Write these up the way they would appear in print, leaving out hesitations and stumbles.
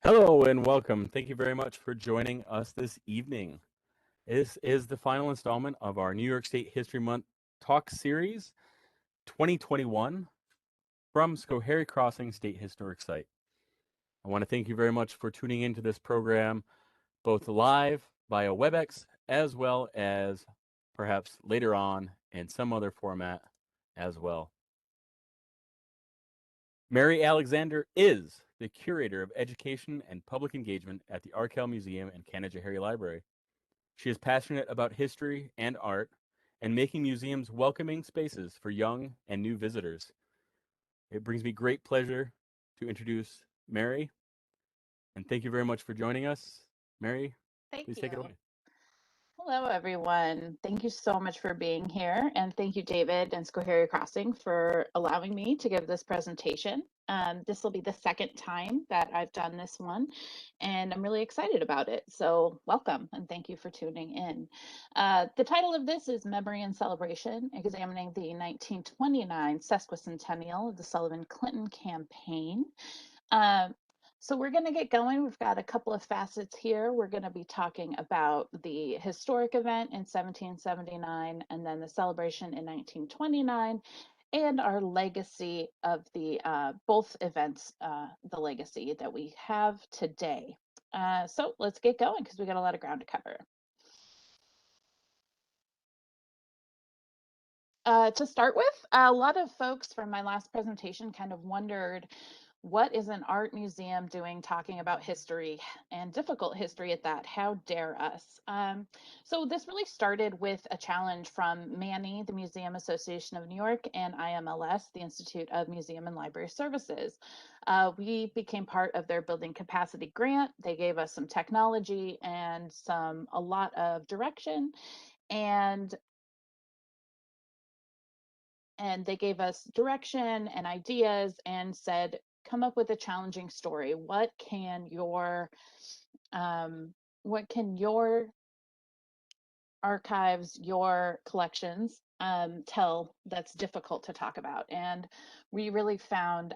Hello and welcome. Thank you very much for joining us this evening. This is the final installment of our New York State History Month Talk Series 2021 from Schoharie Crossing State Historic Site. I want to thank you very much for tuning into this program, both live via WebEx as well as perhaps later on in some other format as well. Mary Alexander is the Curator of Education and Public Engagement at the Arkell Museum and Canajoharie Library. She is passionate about history and art and making museums welcoming spaces for young and new visitors. It brings me great pleasure to introduce Mary, and thank you very much for joining us. Mary, please take it away. Hello, everyone. Thank you so much for being here. And thank you, David and Schoharie Crossing, for allowing me to give this presentation. This will be the second time that I've done this one, and I'm really excited about it. So welcome, and thank you for tuning in. The title of this is Memory and Celebration, examining the 1929 Sesquicentennial of the Sullivan Clinton Campaign. So we're going to get going. We've got a couple of facets here. We're going to be talking about the historic event in 1779 and then the celebration in 1929 and our legacy of the both events, the legacy that we have today. So let's get going because we got a lot of ground to cover. To start with, a lot of folks from my last presentation kind of wondered, what is an art museum doing talking about history, and difficult history at that? How dare us? So this really started with a challenge from MANI, the Museum Association of New York, and IMLS, the Institute of Museum and Library Services. We became part of their building capacity grant. They gave us some technology and a lot of direction, and they gave us direction and ideas and said, come up with a challenging story. What can your archives, your collections tell that's difficult to talk about? And we really found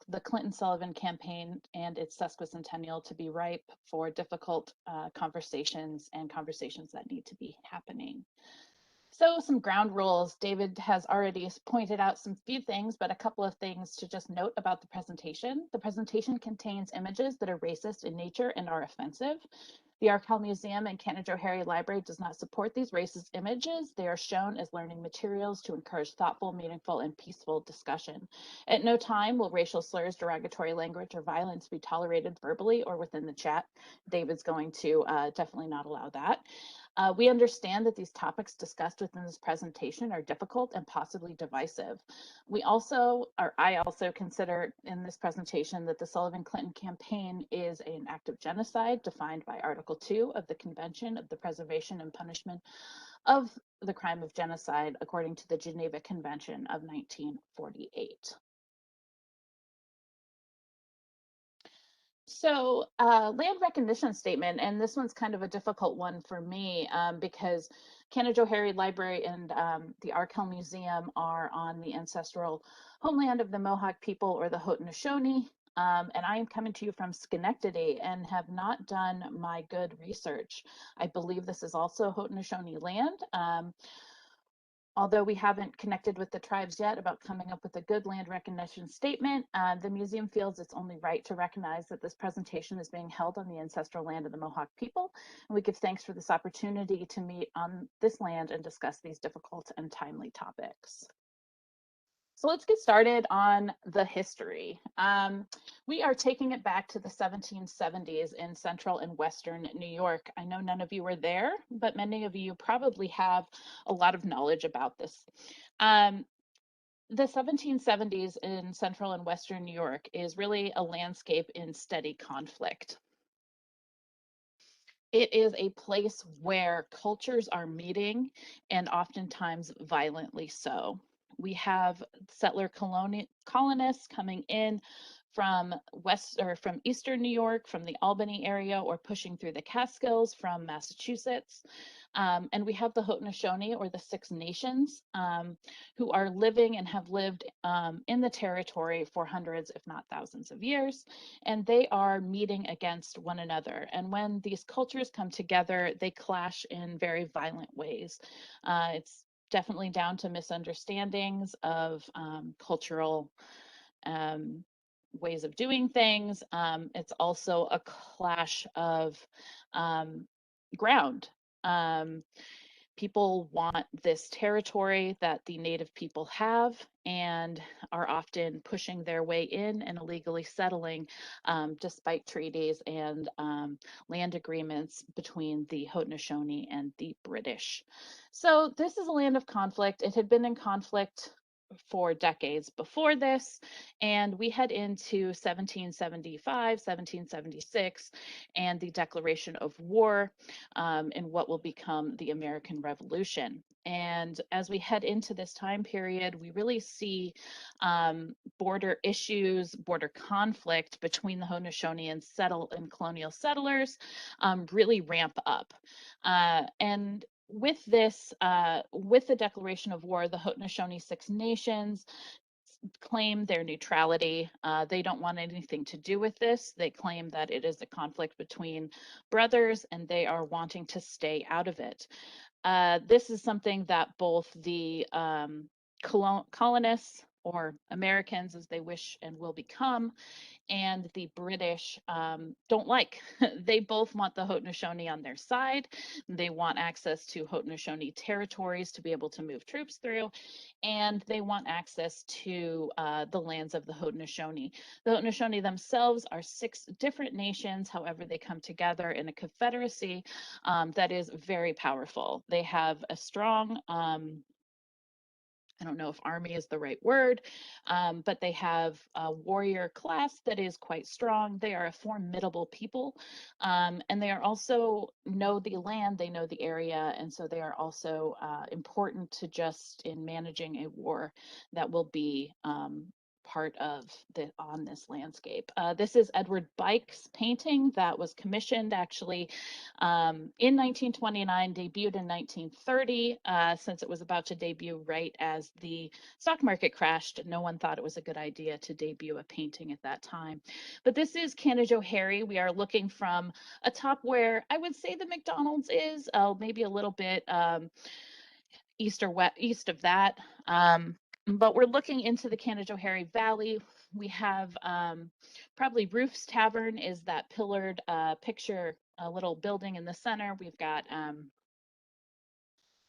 the Clinton Sullivan campaign and its sesquicentennial to be ripe for difficult conversations and conversations that need to be happening. So some ground rules. David has already pointed out some few things, but a couple of things to just note about the presentation. The presentation contains images that are racist in nature and are offensive. The Arkell Museum and Canajoharie Library does not support these racist images. They are shown as learning materials to encourage thoughtful, meaningful, and peaceful discussion. At no time will racial slurs, derogatory language, or violence be tolerated verbally or within the chat. David's going to definitely not allow that. We understand that these topics discussed within this presentation are difficult and possibly divisive. I also consider in this presentation that the Sullivan Clinton Campaign is an act of genocide defined by Article 2 of the Convention of the Preservation and Punishment of the Crime of Genocide, according to the Geneva Convention of 1948. So land recognition statement, and this one's kind of a difficult one for me because Canajoharie Library and the Arkell Museum are on the ancestral homeland of the Mohawk people, or the Haudenosaunee, and I am coming to you from Schenectady and have not done my good research. I believe this is also Haudenosaunee land. Although we haven't connected with the tribes yet about coming up with a good land recognition statement, the museum feels it's only right to recognize that this presentation is being held on the ancestral land of the Mohawk people. And we give thanks for this opportunity to meet on this land and discuss these difficult and timely topics. So let's get started on the history. We are taking it back to the 1770s in central and western New York. I know none of you were there, but many of you probably have a lot of knowledge about this. The 1770s in central and western New York is really a landscape in steady conflict. It is a place where cultures are meeting, and oftentimes violently so. We have settler colonists coming in from from Eastern New York, from the Albany area, or pushing through the Catskills from Massachusetts. And we have the Haudenosaunee, or the Six Nations, who are living and have lived in the territory for hundreds, if not thousands of years. And they are meeting against one another. And when these cultures come together, they clash in very violent ways. It's definitely down to misunderstandings of cultural ways of doing things. It's also a clash of ground. People want this territory that the native people have and are often pushing their way in and illegally settling despite treaties and land agreements between the Haudenosaunee and the British. So this is a land of conflict. It had been in conflict for decades before this, and we head into 1775, 1776, and the declaration of war in what will become the American Revolution. And as we head into this time period, we really see border issues, border conflict between the Haudenosaunee and colonial settlers really ramp up. And with this, with the declaration of war, the Haudenosaunee Six Nations claim their neutrality. They don't want anything to do with this. They claim that it is a conflict between brothers and they are wanting to stay out of it. This is something that both the colonists, or Americans as they wish and will become, and the British don't like. They both want the Haudenosaunee on their side. They want access to Haudenosaunee territories to be able to move troops through, and they want access to the lands of the Haudenosaunee. The Haudenosaunee themselves are 6 different nations. However, they come together in a confederacy that is very powerful. They have a strong I don't know if army is the right word, but they have a warrior class that is quite strong. They are a formidable people, and they are also know the land, they know the area, and so they are also important to just in managing a war that will be part of on this landscape. This is Edward Bike's painting that was commissioned actually in 1929, debuted in 1930. Since it was about to debut right as the stock market crashed, no one thought it was a good idea to debut a painting at that time. But this is Canajoharie. We are looking from a top where I would say the McDonald's is, maybe a little bit east or west, east of that. But we're looking into the Canajoharie Valley. We have probably Ruth's Tavern is that pillared picture, a little building in the center. We've got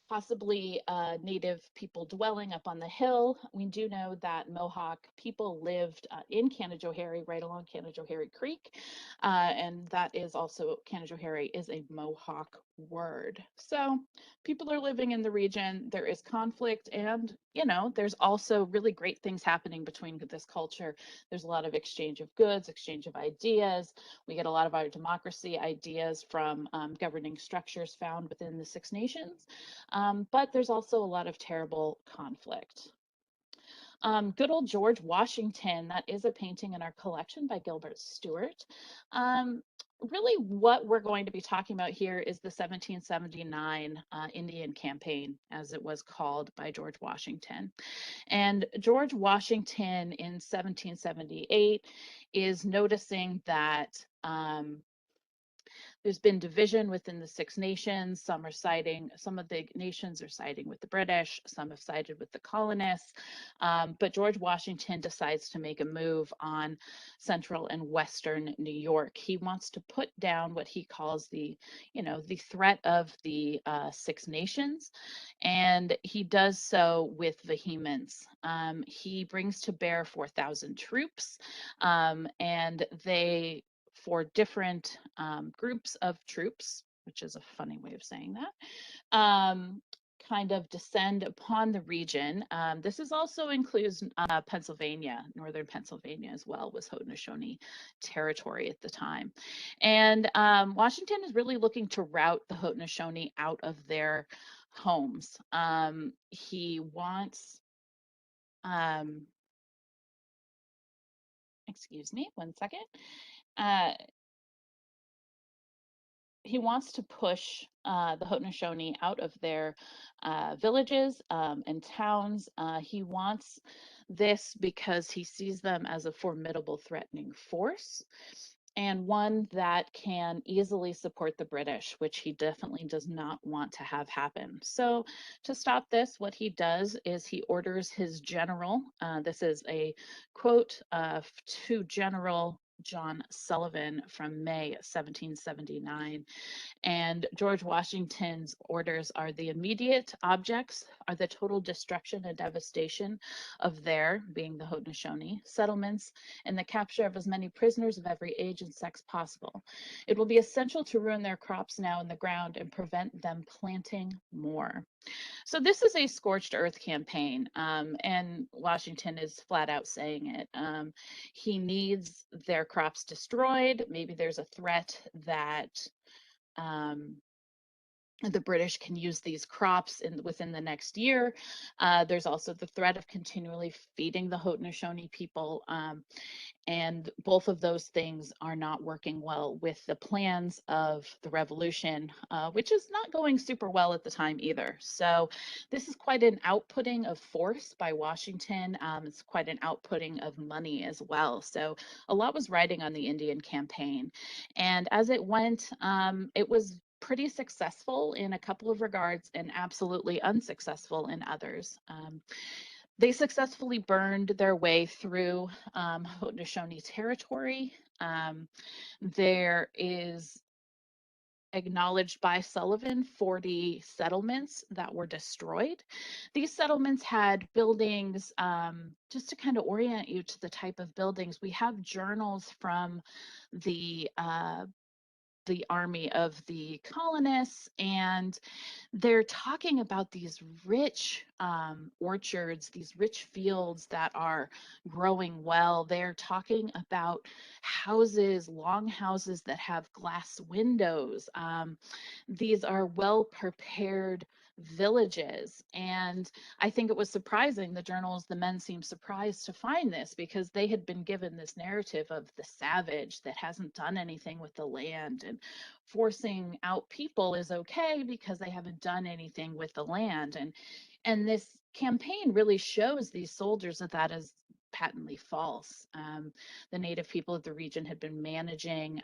possibly native people dwelling up on the hill. We do know that Mohawk people lived in Canajoharie, right along Canajoharie Creek, and that is also, Canajoharie is a Mohawk word. So people are living in the region. There is conflict, and you know, there's also really great things happening between this culture. There's a lot of exchange of goods, exchange of ideas. We get a lot of our democracy ideas from governing structures found within the Six Nations. But there's also a lot of terrible conflict. Good old George Washington, that is a painting in our collection by Gilbert Stuart. Really what we're going to be talking about here is the 1779 Indian Campaign, as it was called by George Washington. And George Washington in 1778 is noticing that there's been division within the Six Nations. Some of the nations are siding with the British, some have sided with the colonists. But George Washington decides to make a move on central and western New York. He wants to put down what he calls the threat of the Six Nations, and he does so with vehemence. He brings to bear 4,000 troops, and they, for different groups of troops, which is a funny way of saying that, kind of descend upon the region. This is also includes Pennsylvania, northern Pennsylvania as well, was Haudenosaunee territory at the time. And Washington is really looking to rout the Haudenosaunee out of their homes. He wants excuse me, one second. Uh, he wants to push the Haudenosaunee out of their villages and towns. He wants this because he sees them as a formidable threatening force and one that can easily support the British, which he definitely does not want to have happen. So to stop this, what he does is he orders his general, this is a quote to General John Sullivan from May 1779. And George Washington's orders are the immediate objects are the total destruction and devastation of their, being the Haudenosaunee, settlements and the capture of as many prisoners of every age and sex possible. It will be essential to ruin their crops now in the ground and prevent them planting more. So this is a scorched earth campaign, and Washington is flat out saying it. He needs their crops destroyed. Maybe there's a threat that um, the British can use these crops within the next year. There's also the threat of continually feeding the Haudenosaunee people, and both of those things are not working well with the plans of the revolution, which is not going super well at the time either. So this is quite an outputting of force by Washington. It's quite an outputting of money as well. So a lot was riding on the Indian campaign. And as it went, it was pretty successful in a couple of regards and absolutely unsuccessful in others. They successfully burned their way through Haudenosaunee territory. There is acknowledged by Sullivan 40 settlements that were destroyed. These settlements had buildings, just to kind of orient you to the type of buildings, we have journals from the army of the colonists, and they're talking about these rich orchards, these rich fields that are growing well. They're talking about houses, long houses that have glass windows. These are well prepared villages. And I think it was surprising, the journals, the men seemed surprised to find this because they had been given this narrative of the savage that hasn't done anything with the land, and forcing out people is okay because they haven't done anything with the land. And this campaign really shows these soldiers that that is patently false. The native people of the region had been managing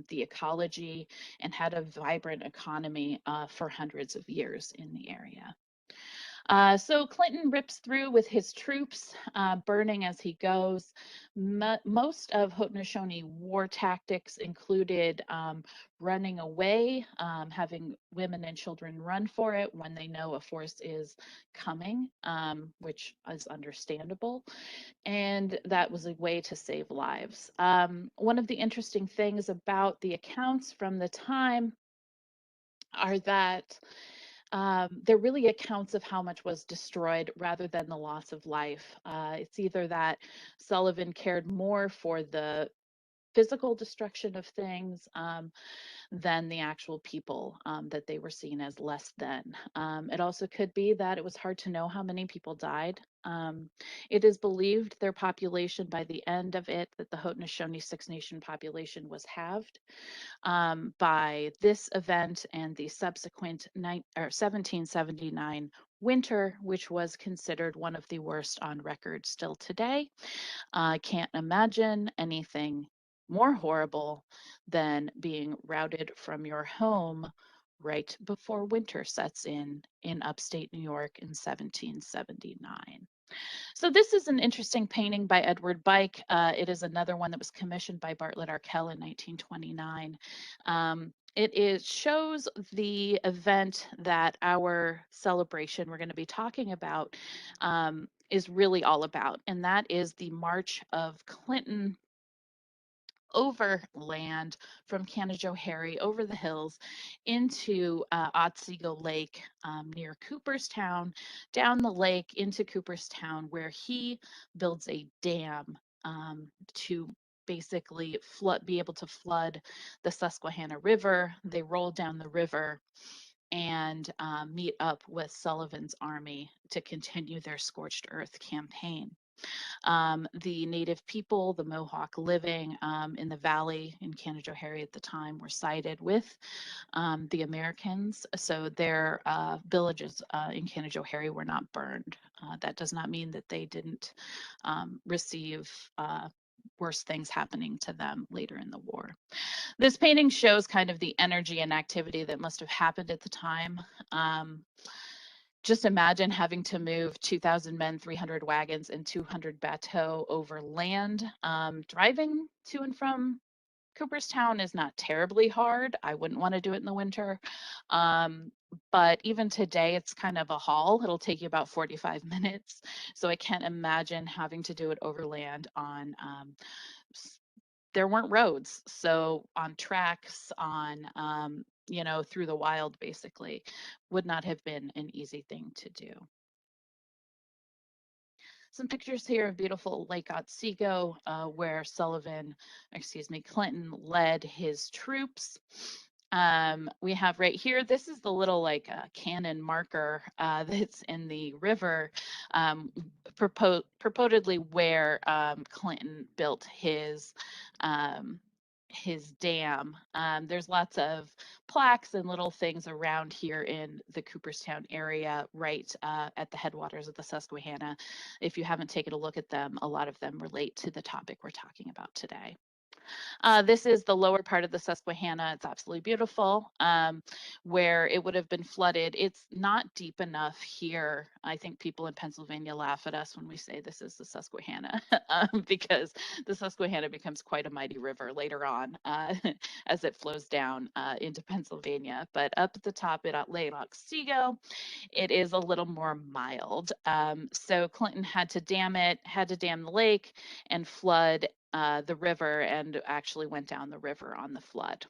the ecology and had a vibrant economy for hundreds of years in the area. So Clinton rips through with his troops, burning as he goes. Most of Haudenosaunee war tactics included running away, having women and children run for it when they know a force is coming, which is understandable. And that was a way to save lives. One of the interesting things about the accounts from the time are that they're really accounts of how much was destroyed rather than the loss of life. It's either that Sullivan cared more for the physical destruction of things than the actual people, that they were seen as less than. It also could be that it was hard to know how many people died. It is believed their population by the end of it, that the Haudenosaunee Six Nation population was halved by this event and the subsequent 1779 winter, which was considered one of the worst on record still today. I can't imagine anything more horrible than being routed from your home right before winter sets in upstate New York in 1779. So this is an interesting painting by Edward Bike. It is another one that was commissioned by Bartlett Arkell in 1929. It shows the event that our celebration we're going to be talking about is really all about, and that is the March of Clinton overland from Canajoharie over the hills into Otsego Lake near Cooperstown, down the lake into Cooperstown, where he builds a dam to basically be able to flood the Susquehanna River. They roll down the river and meet up with Sullivan's army to continue their scorched earth campaign. The native people, the Mohawk living in the valley in Canajoharie at the time, were sided with the Americans. So their villages in Canajoharie were not burned. That does not mean that they didn't receive worse things happening to them later in the war. This painting shows kind of the energy and activity that must have happened at the time. Just imagine having to move 2,000 men, 300 wagons, and 200 bateaux over land. Driving to and from Cooperstown is not terribly hard. I wouldn't want to do it in the winter. But even today, it's kind of a haul. It'll take you about 45 minutes. So I can't imagine having to do it overland on, there weren't roads. So on tracks, on, through the wild, basically, would not have been an easy thing to do. Some pictures here of beautiful Lake Otsego, where Clinton led his troops. We have right here, this is the little cannon marker that's in the river, purportedly where Clinton built his dam. There's lots of plaques and little things around here in the Cooperstown area, right at the headwaters of the Susquehanna. If you haven't taken a look at them, a lot of them relate to the topic we're talking about today. This is the lower part of the Susquehanna. It's absolutely beautiful, where it would have been flooded. It's not deep enough here. I think people in Pennsylvania laugh at us when we say this is the Susquehanna, because the Susquehanna becomes quite a mighty river later on as it flows down into Pennsylvania. But up at the top at Lake Otsego, it is a little more mild. So Clinton had to dam the lake and flood the river, and actually went down the river on the flood.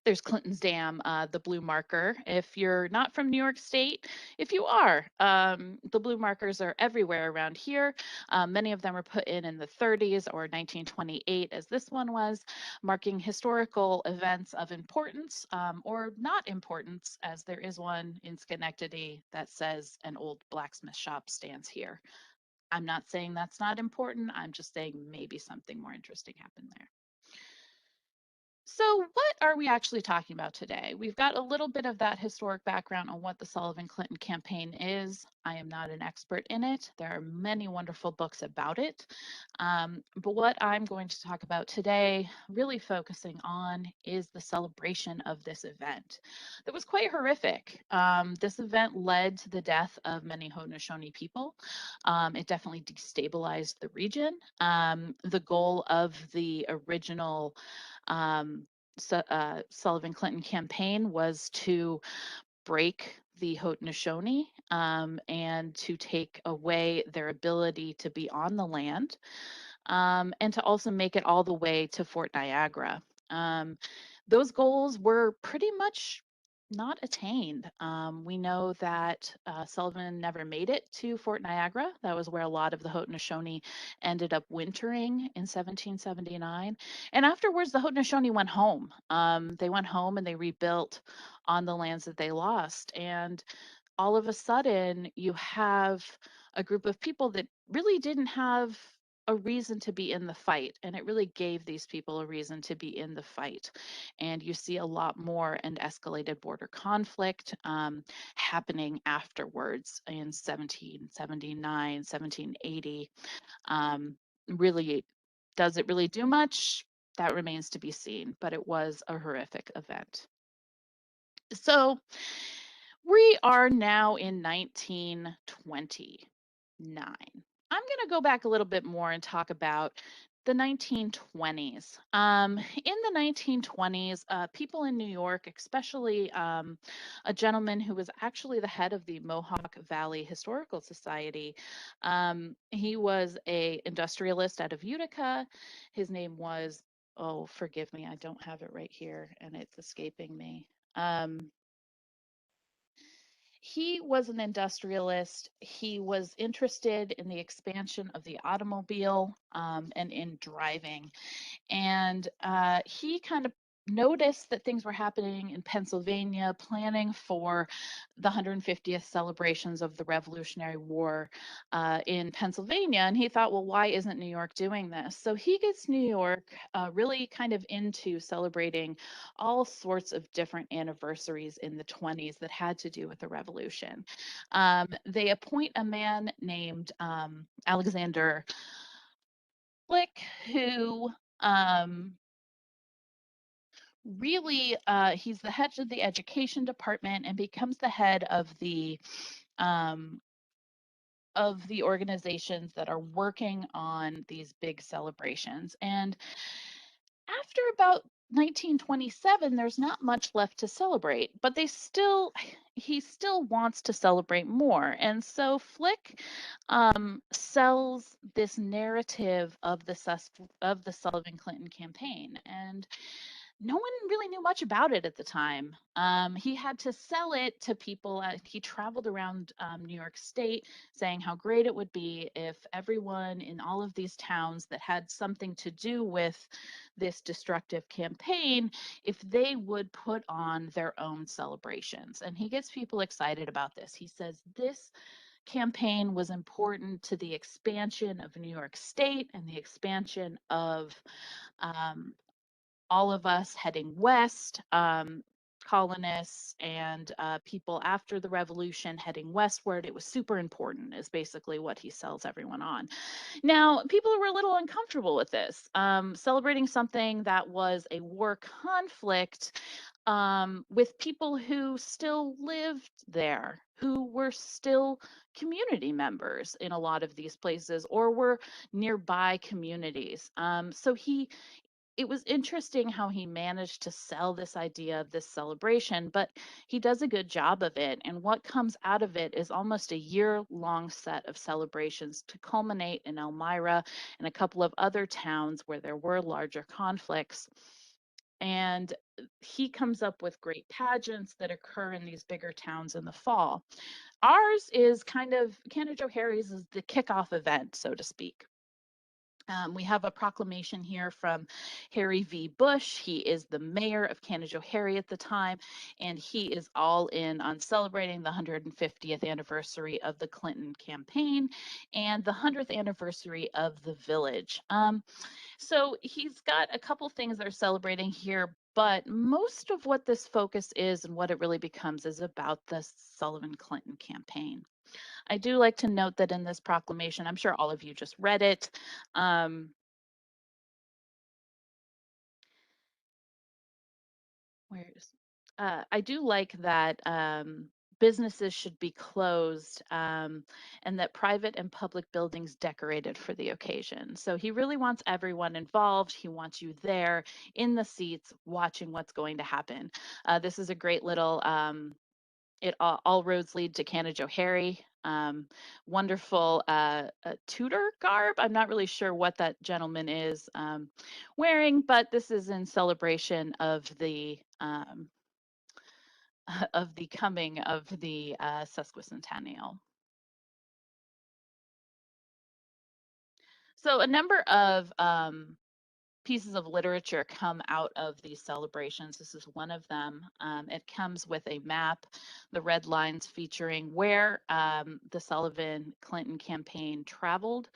There's Clinton's Dam, the blue marker. If you're not from New York State, if you are, the blue markers are everywhere around here. Many of them were put in the 30s or 1928, as this one was, marking historical events of importance or not importance, as there is one in Schenectady that says an old blacksmith shop stands here. I'm not saying that's not important. I'm just saying maybe something more interesting happened there. So what are we actually talking about today? We've got a little bit of that historic background on what the Sullivan Clinton Campaign is. I am not an expert in it. There are many wonderful books about it. But what I'm going to talk about today, really focusing on, is the celebration of this event. That was quite horrific. This event led to the death of many Haudenosaunee people. It definitely destabilized the region. The goal of the original Sullivan Clinton campaign was to break the Haudenosaunee and to take away their ability to be on the land, and to also make it all the way to Fort Niagara. Those goals were pretty much not attained. We know that Sullivan never made it to Fort Niagara. That was where a lot of the Haudenosaunee ended up wintering in 1779. And afterwards, the Haudenosaunee went home. They went home and they rebuilt on the lands that they lost. And all of a sudden, you have a group of people that really didn't have a reason to be in the fight, and it really gave these people a reason to be in the fight. And you see a lot more and escalated border conflict happening afterwards in 1779, 1780. Really, does it really do much? That remains to be seen, but it was a horrific event. So we are now in 1929. I'm going to go back a little bit more and talk about the 1920s. In the 1920s, people in New York, especially a gentleman who was actually the head of the Mohawk Valley Historical Society, he was an industrialist out of Utica. His name was, oh, forgive me, I don't have it right here and it's escaping me. He was an industrialist. He was interested in the expansion of the automobile and in driving. And he kind of noticed that things were happening in Pennsylvania, planning for the 150th celebrations of the Revolutionary War in Pennsylvania. And he thought, well, why isn't New York doing this? So he gets New York really kind of into celebrating all sorts of different anniversaries in the 20s that had to do with the revolution. They appoint a man named Alexander Flick, who really he's the head of the education department and becomes the head um, of the organizations that are working on these big celebrations. And after about 1927, there's not much left to celebrate, but he still wants to celebrate more. And so Flick sells this narrative of the Sullivan Clinton campaign, and no one really knew much about it at the time. He had to sell it to people. He traveled around New York State saying how great it would be if everyone in all of these towns that had something to do with this destructive campaign, if they would put on their own celebrations. And he gets people excited about this. He says this campaign was important to the expansion of New York State and the expansion of um, all of us heading west, colonists and people after the revolution heading westward. It was super important, is basically what he sells everyone on. Now, people were a little uncomfortable with this, celebrating something that was a war conflict with people who still lived there, who were still community members in a lot of these places or were nearby communities. So it was interesting how he managed to sell this idea of this celebration, but he does a good job of it. And what comes out of it is almost a year-long set of celebrations to culminate in Elmira and a couple of other towns where there were larger conflicts. And he comes up with great pageants that occur in these bigger towns in the fall. Ours is Canajoharie's is the kickoff event, so to speak. We have a proclamation here from Harry V. Bush. He is the mayor of Canajoharie at the time, and he is all in on celebrating the 150th anniversary of the Clinton campaign and the 100th anniversary of the village. So he's got a couple things that are celebrating here, but most of what this focus is and what it really becomes is about the Sullivan Clinton campaign. I do like to note that in this proclamation, I'm sure all of you just read it. Um, where's I do like that businesses should be closed and that private and public buildings decorated for the occasion. So he really wants everyone involved. He wants you there in the seats watching what's going to happen. This is a great little all roads lead to Canajoharie. Wonderful Tudor garb. I'm not really sure what that gentleman is wearing, but this is in celebration of the coming of the Sesquicentennial. So a number of pieces of literature come out of these celebrations. This is one of them. It comes with a map, the red lines featuring where the Sullivan Clinton campaign traveled,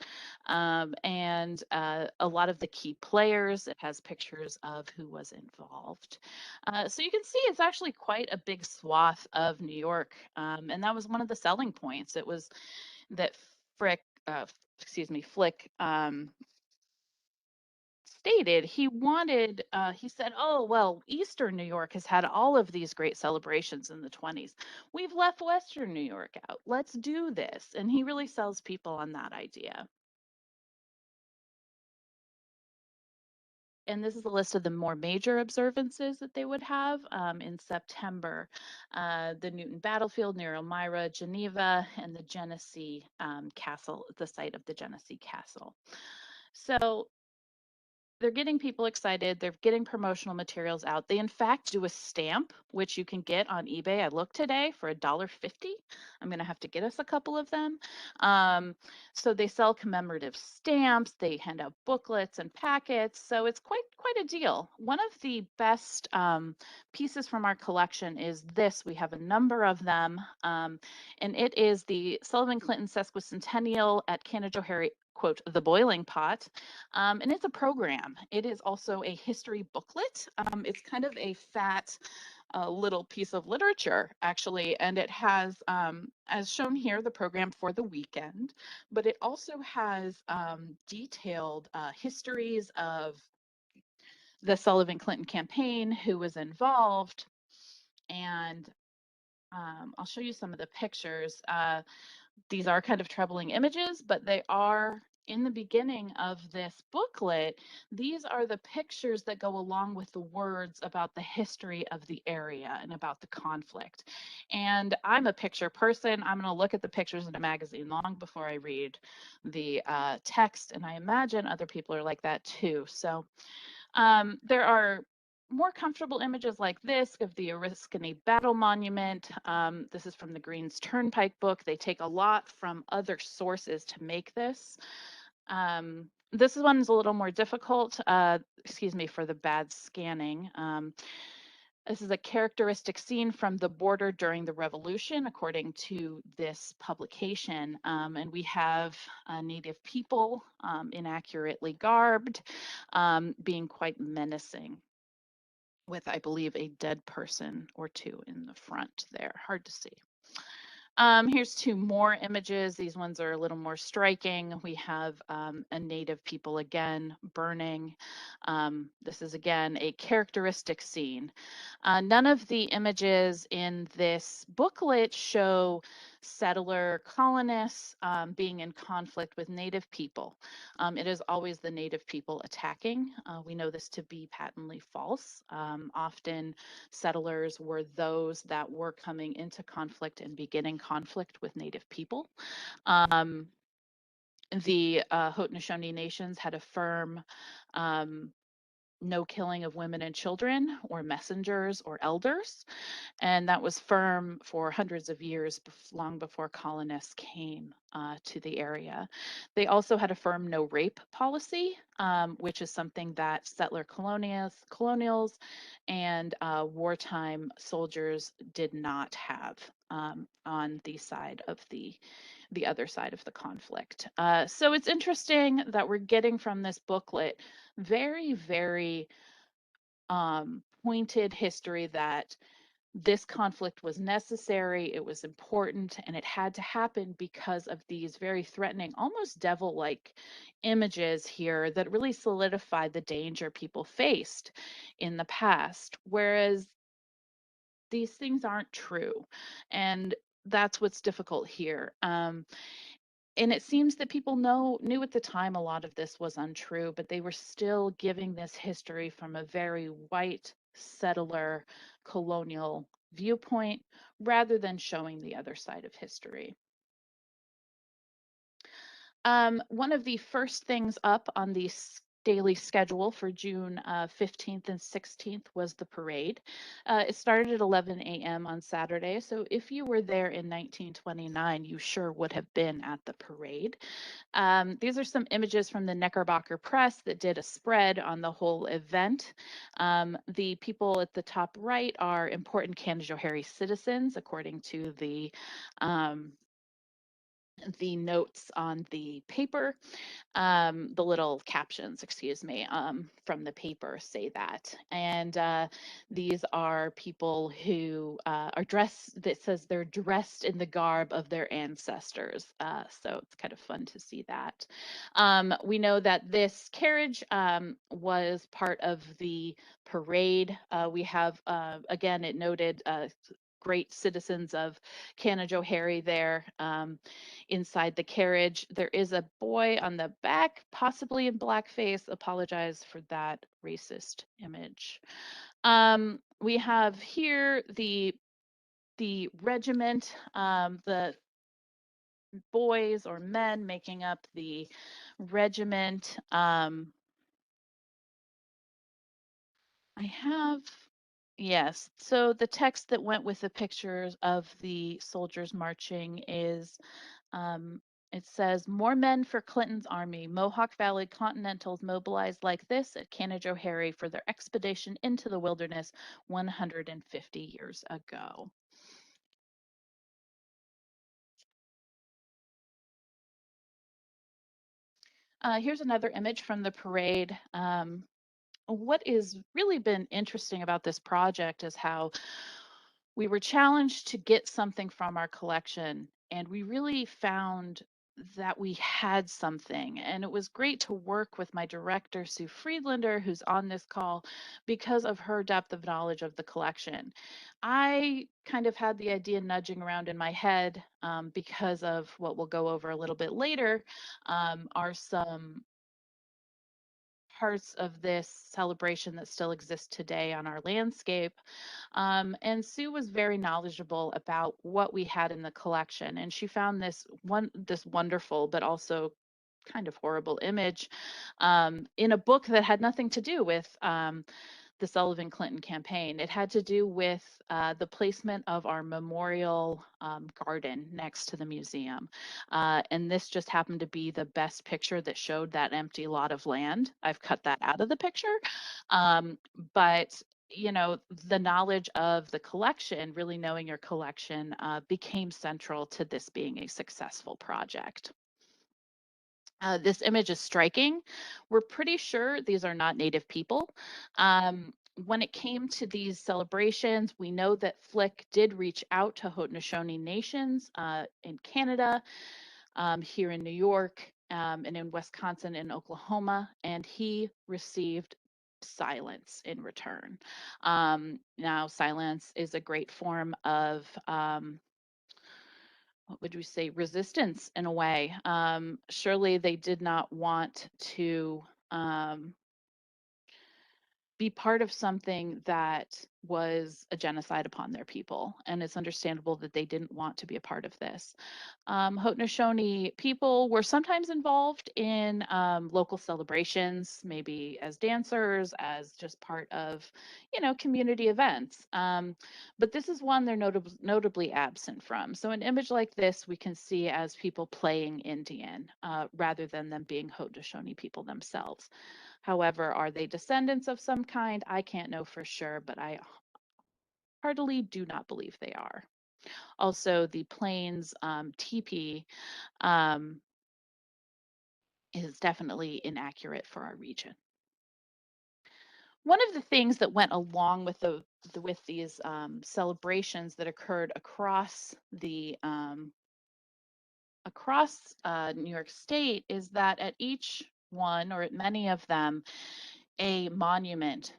and a lot of the key players. It has pictures of who was involved. So you can see it's actually quite a big swath of New York, and that was one of the selling points. It was that Flick stated he said, oh, well, Eastern New York has had all of these great celebrations in the 20s. We've left Western New York out. Let's do this. And he really sells people on that idea. And this is a list of the more major observances that they would have in September. The Newton Battlefield near Elmira, Geneva, and the Genesee Castle, the site of the Genesee Castle. So they're getting people excited. They're getting promotional materials out. They, in fact, do a stamp, which you can get on eBay. I looked today for $1.50. I'm going to have to get us a couple of them. So they sell commemorative stamps. They hand out booklets and packets. So it's quite a deal. One of the best pieces from our collection is this. We have a number of them, and it is the Sullivan Clinton Sesquicentennial at Canajoharie, quote, the boiling pot. And it's a program. It is also a history booklet. It's kind of a fat little piece of literature, actually, and it has, as shown here, the program for the weekend, but it also has detailed histories of the Sullivan Clinton campaign, who was involved, and I'll show you some of the pictures. These are kind of troubling images, but they are in the beginning of this booklet. These are the pictures that go along with the words about the history of the area and about the conflict. And I'm a picture person. I'm going to look at the pictures in a magazine long before I read the text, and I imagine other people are like that too. So there are more comfortable images like this of the Oriskany Battle Monument. This is from the Green's Turnpike book. They take a lot from other sources to make this. This one is a little more difficult, excuse me for the bad scanning. This is a characteristic scene from the border during the Revolution, according to this publication. And we have Native people inaccurately garbed, being quite menacing, with, I believe, a dead person or two in the front there. Hard to see. Here's two more images. These ones are a little more striking. We have a Native people again burning. This is again a characteristic scene. None of the images in this booklet show settler colonists being in conflict with Native people. It is always the Native people attacking. We know this to be patently false. Often settlers were those that were coming into conflict and beginning conflict with Native people. The Haudenosaunee nations had a firm no killing of women and children or messengers or elders. And that was firm for hundreds of years, long before colonists came to the area. They also had a firm no rape policy, which is something that settler colonials and wartime soldiers did not have on the side of the other side of the conflict. So it's interesting that we're getting from this booklet very, very pointed history that this conflict was necessary, it was important, and it had to happen because of these very threatening, almost devil-like images here that really solidified the danger people faced in the past. Whereas these things aren't true, and that's what's difficult here. And it seems that people knew at the time a lot of this was untrue, but they were still giving this history from a very white settler colonial viewpoint rather than showing the other side of history. One of the first things up on the daily schedule for June 15th and 16th was the parade. It started at 11 a.m. on Saturday, so if you were there in 1929, you sure would have been at the parade. These are some images from the Knickerbocker Press that did a spread on the whole event. The people at the top right are important Canajoharie citizens, according to the notes on the paper. The little captions, excuse me, from the paper say that. And these are people who are dressed, that says they're dressed in the garb of their ancestors. So it's kind of fun to see that. We know that this carriage was part of the parade. We have, again, it noted great citizens of Canajoharie there. Inside the carriage, there is a boy on the back, possibly in blackface. Apologize for that racist image. We have here the regiment, the boys or men making up the regiment. I have, yes. So the text that went with the pictures of the soldiers marching is, um, it says, "More men for Clinton's army. Mohawk Valley Continentals mobilized like this at Canajoharie for their expedition into the wilderness 150 years ago." Here's another image from the parade. What is really been interesting about this project is how we were challenged to get something from our collection, and we really found that we had something. And it was great to work with my director, Sue Friedlander, who's on this call, because of her depth of knowledge of the collection. I kind of had the idea nudging around in my head, because of what we'll go over a little bit later, are some parts of this celebration that still exist today on our landscape. And Sue was very knowledgeable about what we had in the collection, and she found this wonderful but also kind of horrible image, in a book that had nothing to do with, the Sullivan Clinton campaign. It had to do with, the placement of our memorial, garden next to the museum. And this just happened to be the best picture that showed that empty lot of land. I've cut that out of the picture. But the knowledge of the collection, really knowing your collection, became central to this being a successful project. This image is striking. We're pretty sure these are not Native people. When it came to these celebrations, we know that Flick did reach out to Haudenosaunee nations, in Canada, here in New York, and in Wisconsin and Oklahoma, and he received silence in return. Now, silence is a great form of, what would we say, resistance in a way. Surely they did not want to, um, be part of something that was a genocide upon their people. And it's understandable that they didn't want to be a part of this. Haudenosaunee people were sometimes involved in, local celebrations, maybe as dancers, as just part of, community events. But this is one they're notably absent from. So an image like this we can see as people playing Indian, rather than them being Haudenosaunee people themselves. However, are they descendants of some kind? I can't know for sure, but I heartily do not believe they are. Also, the Plains, teepee, um, is definitely inaccurate for our region. One of the things that went along with with these, celebrations that occurred across New York State is that at each one, or at many of them, a monument,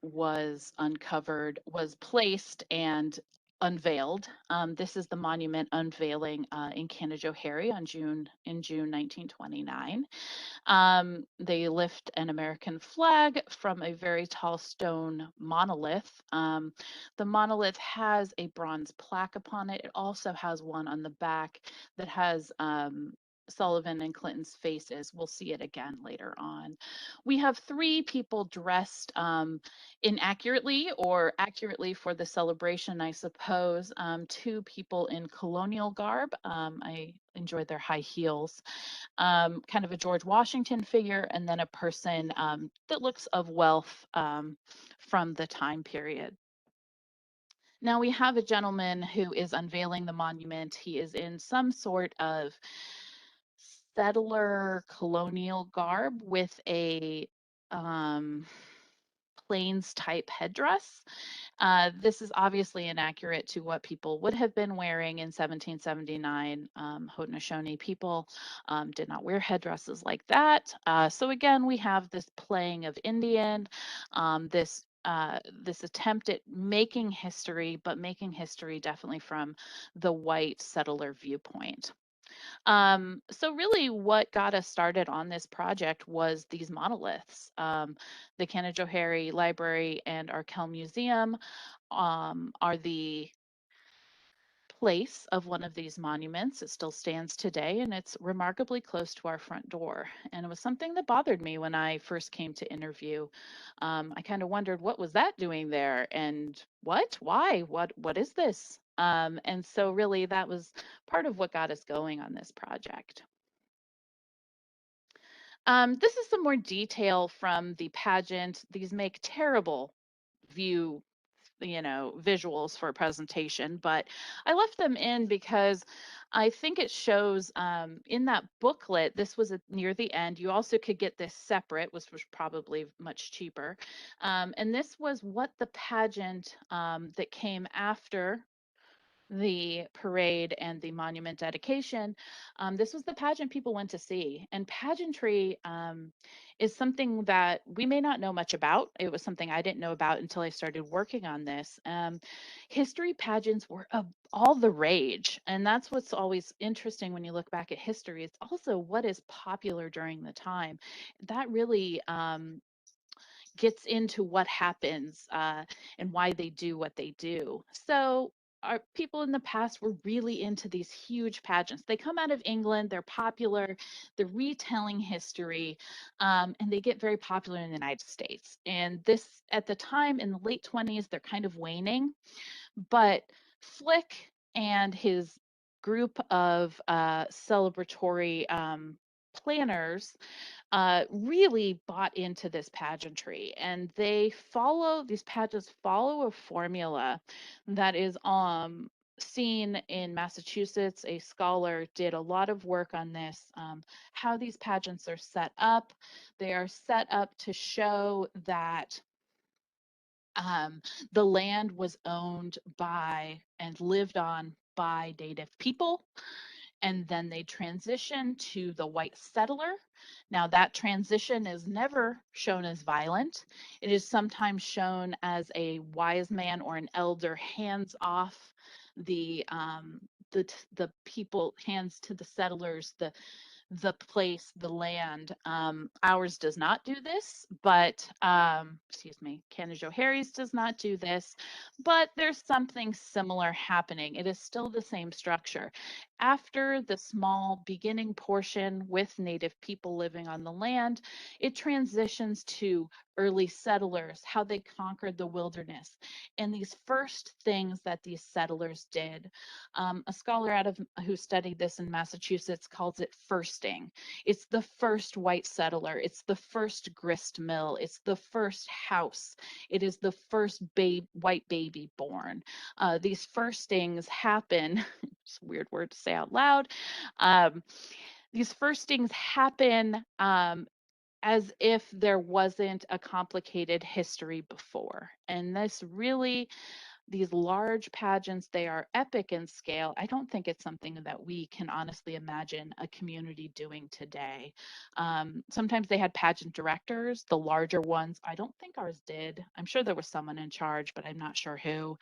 was uncovered, was placed and unveiled. This is the monument unveiling, in Canajoharie in June 1929. They lift an American flag from a very tall stone monolith. The monolith has a bronze plaque upon it. It also has one on the back that has, Sullivan and Clinton's faces. We'll see it again later on. We have three people dressed, inaccurately or accurately for the celebration, I suppose. Two people in colonial garb. I enjoyed their high heels, kind of a George Washington figure, and then a person, that looks of wealth, from the time period. Now we have a gentleman who is unveiling the monument. He is in some sort of settler colonial garb with a, um, plains type headdress. This is obviously inaccurate to what people would have been wearing in 1779. Haudenosaunee people, did not wear headdresses like that. So again, we have this playing of Indian, this attempt at making history, but making history definitely from the white settler viewpoint. So really what got us started on this project was these monoliths. The Canajoharie Library and Arkell Museum, are the place of one of these monuments. It still stands today, and it's remarkably close to our front door. And it was something that bothered me when I first came to interview. I kind of wondered, what was that doing there? And what? Why? What is this? And so really that was part of what got us going on this project. This is some more detail from the pageant. These make terrible view, visuals for a presentation, but I left them in because I think it shows in that booklet. This was near the end. You also could get this separate, which was probably much cheaper. And this was what the pageant that came after the parade and the monument dedication. This was the pageant people went to see. And pageantry is something that we may not know much about. It was something I didn't know about until I started working on this. History pageants were all the rage. And that's what's always interesting when you look back at history. It's also what is popular during the time. That really gets into what happens and why they do what they do. So our people in the past were really into these huge pageants. They come out of England, they're popular, they're retelling history, and they get very popular in the United States. And this, at the time in the late 20s, they're kind of waning, but Flick and his group of celebratory planners really bought into this pageantry, and these pageants follow a formula that is seen in Massachusetts. A scholar did a lot of work on this, how these pageants are set up. They are set up to show that the land was owned by and lived on by Native people, and then they transition to the white settler. Now, that transition is never shown as violent. It is sometimes shown as a wise man or an elder hands off the people, hands to the settlers the place, the land. Ours does not do this, but excuse me, Canajoharie's does not do this, but there's something similar happening. It is still the same structure. After the small beginning portion with Native people living on the land, it transitions to early settlers, how they conquered the wilderness, and these first things that these settlers did. A scholar who studied this in Massachusetts calls it firsting. It's the first white settler. It's the first grist mill. It's the first house. It is the first white baby born. These firstings happen. It's a weird word to say out loud. These firstings happen as if there wasn't a complicated history before. And this really, these large pageants, they are epic in scale. I don't think it's something that we can honestly imagine a community doing today. Sometimes they had pageant directors, the larger ones. I don't think ours did. I'm sure there was someone in charge, but I'm not sure who.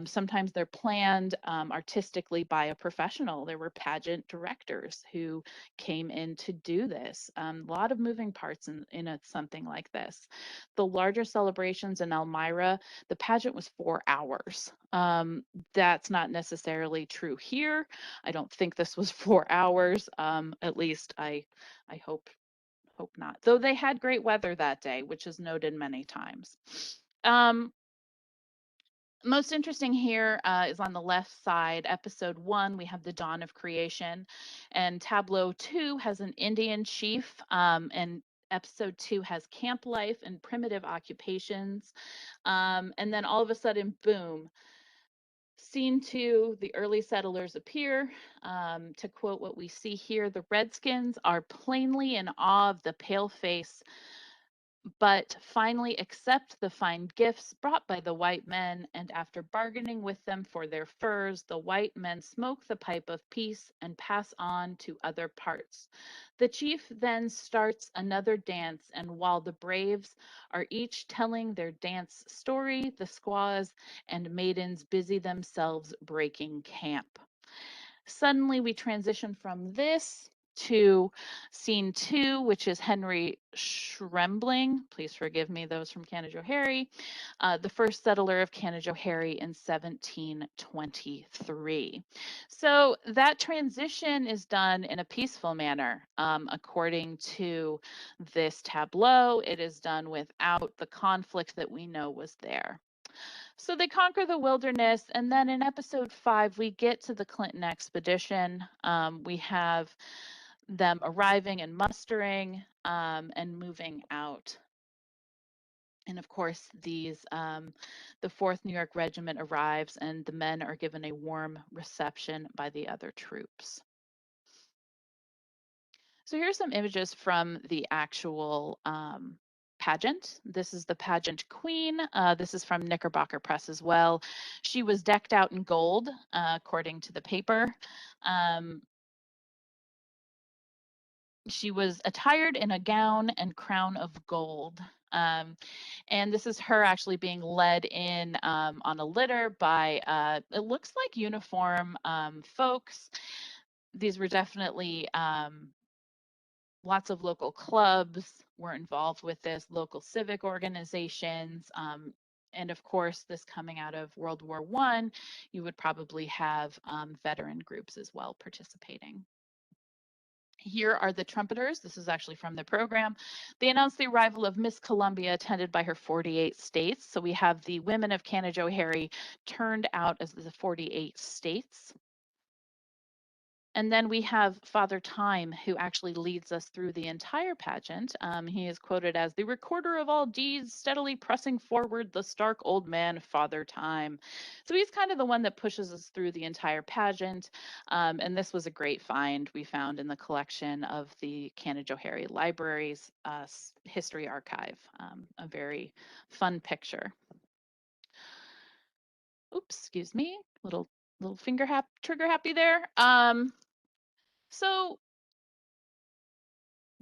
Sometimes they're planned artistically by a professional. There were pageant directors who came in to do this. A lot of moving parts in something like this. The larger celebrations in Elmira, the pageant was 4 hours. That's not necessarily true here. I don't think this was 4 hours. At least I hope not. Though they had great weather that day, which is noted many times. Most interesting here is on the left side, episode 1, we have the dawn of creation, and tableau 2 has an Indian chief, and episode 2 has camp life and primitive occupations. And then all of a sudden, boom, scene 2, the early settlers appear. To quote what we see here, the Redskins are plainly in awe of the pale face, but finally accept the fine gifts brought by the white men, and after bargaining with them for their furs, the white men smoke the pipe of peace and pass on to other parts. The chief then starts another dance, and while the braves are each telling their dance story, the squaws and maidens busy themselves breaking camp. Suddenly we transition from this to scene 2, which is Henry Schrembling. Please forgive me, those from Canajoharie, the first settler of Canajoharie in 1723. So that transition is done in a peaceful manner. According to this tableau, it is done without the conflict that we know was there. So they conquer the wilderness, and then in episode 5, we get to the Clinton expedition. We have them arriving and mustering and moving out. And of course, the 4th New York Regiment arrives, and the men are given a warm reception by the other troops. So here's some images from the actual pageant. This is the pageant queen. This is from Knickerbocker Press as well. She was decked out in gold, according to the paper. She was attired in a gown and crown of gold. And this is her actually being led in on a litter by, it looks like uniform folks. These were definitely lots of local clubs were involved with this, local civic organizations. And of course, this coming out of World War I, you would probably have veteran groups as well participating. Here are the Trumpeters. This is actually from the program. They announced the arrival of Miss Columbia, attended by her 48 states. So we have the women of Canajoharie turned out as the 48 states. And then we have Father Time, who actually leads us through the entire pageant. He is quoted as the recorder of all deeds, steadily pressing forward the stark old man, Father Time. So he's kind of the one that pushes us through the entire pageant. And this was a great find we found in the collection of the Canajoharie Library's history archive. A very fun picture. Oops, excuse me, little trigger happy there. So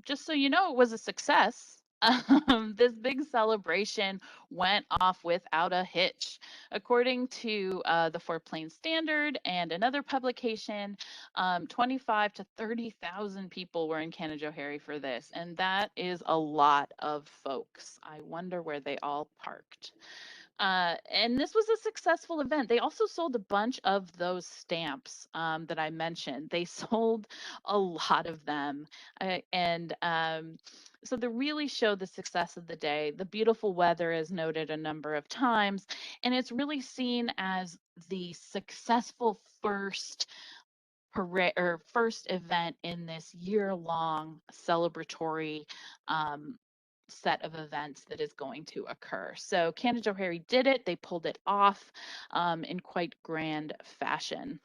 just so you know, it was a success. This big celebration went off without a hitch. According to the Fort Plains Standard and another publication, 25 to 30,000 people were in Canajoharie for this, and that is a lot of folks. I wonder where they all parked. And this was a successful event. They also sold a bunch of those stamps that I mentioned. They sold a lot of them. So they really showed the success of the day. The beautiful weather is noted a number of times, and it's really seen as the successful first parade or first event in this year-long celebratory set of events that is going to occur. So Canajoharie did it. They pulled it off in quite grand fashion.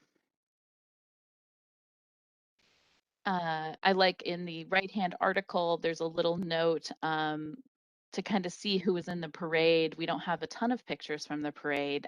I like in the right-hand article, there's a little note to kind of see who was in the parade. We don't have a ton of pictures from the parade.